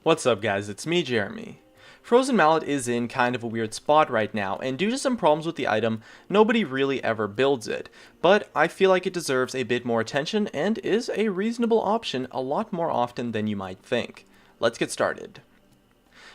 What's up guys, it's me Jeremy. Frozen Mallet is in kind of a weird spot right now, and due to some problems with the item, nobody really ever builds it, but I feel like it deserves a bit more attention and is a reasonable option a lot more often than you might think. Let's get started.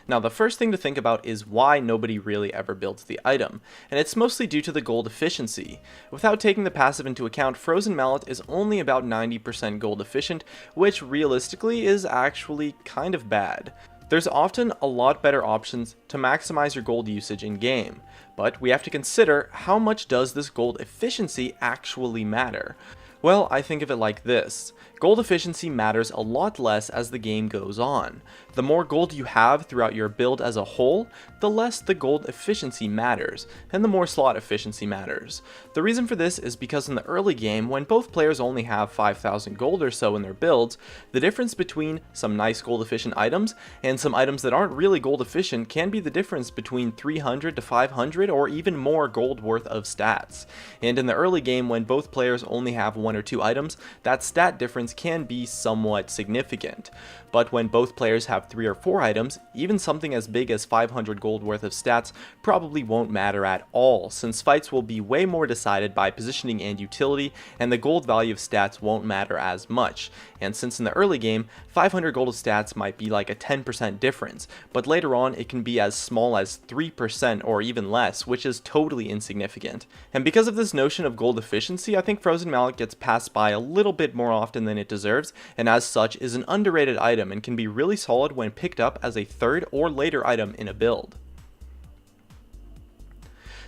Now the first thing to think about is why nobody really ever builds the item, and it's mostly due to the gold efficiency. Without taking the passive into account, Frozen Mallet is only about 90% gold efficient, which realistically is actually kind of bad. There's often a lot better options to maximize your gold usage in game, but we have to consider how much does this gold efficiency actually matter. Well, I think of it like this. Gold efficiency matters a lot less as the game goes on. The more gold you have throughout your build as a whole, the less the gold efficiency matters, and the more slot efficiency matters. The reason for this is because in the early game, when both players only have 5,000 gold or so in their builds, the difference between some nice gold efficient items and some items that aren't really gold efficient can be the difference between 300 to 500 or even more gold worth of stats. And in the early game, when both players only have 1 or 2 items, that stat difference can be somewhat significant. But when both players have 3 or 4 items, even something as big as 500 gold worth of stats probably won't matter at all, since fights will be way more decided by positioning and utility, and the gold value of stats won't matter as much. And since in the early game, 500 gold of stats might be like a 10% difference, but later on it can be as small as 3% or even less, which is totally insignificant. And because of this notion of gold efficiency, I think Frozen Mallet gets passed by a little bit more often than it deserves, and as such is an underrated item and can be really solid when picked up as a third or later item in a build.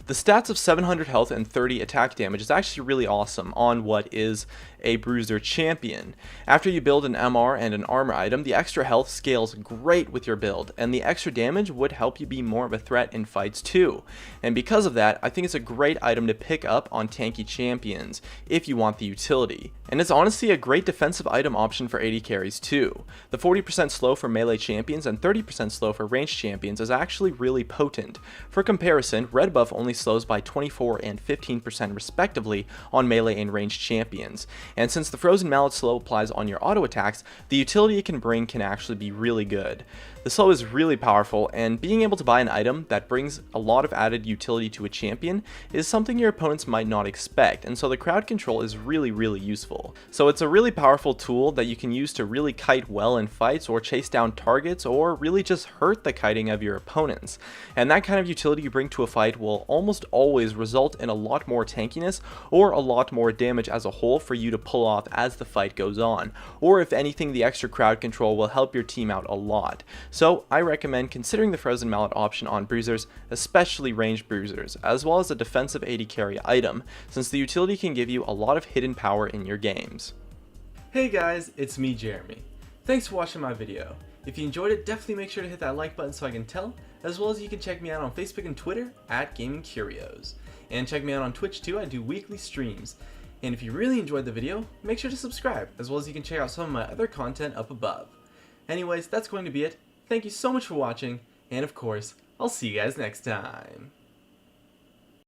The stats of 700 health and 30 attack damage is actually really awesome on what is a bruiser champion. After you build an MR and an armor item, the extra health scales great with your build, and the extra damage would help you be more of a threat in fights too. And because of that, I think it's a great item to pick up on tanky champions if you want the utility. And it's honestly a great defensive item option for AD carries too. The 40% slow for melee champions and 30% slow for ranged champions is actually really potent. For comparison, red buff only slows by 24 and 15% respectively on melee and ranged champions. And since the Frozen Mallet slow applies on your auto attacks, the utility it can bring can actually be really good. The slow is really powerful, and being able to buy an item that brings a lot of added utility to a champion is something your opponents might not expect, and so the crowd control is really useful. So it's a really powerful tool that you can use to really kite well in fights or chase down targets or really just hurt the kiting of your opponents. And that kind of utility you bring to a fight will almost always result in a lot more tankiness or a lot more damage as a whole for you to pull off as the fight goes on, or if anything, the extra crowd control will help your team out a lot. So I recommend considering the Frozen Mallet option on bruisers, especially ranged bruisers, as well as a defensive AD carry item, since the utility can give you a lot of hidden power in your games. Hey guys, it's me Jeremy. Thanks for watching my video. If you enjoyed it, definitely make sure to hit that like button so I can tell, as well as you can check me out on Facebook and Twitter at Gaming Curios. And check me out on Twitch too, I do weekly streams. And if you really enjoyed the video, make sure to subscribe, as well as you can check out some of my other content up above. Anyways, that's going to be it. Thank you so much for watching, and of course, I'll see you guys next time.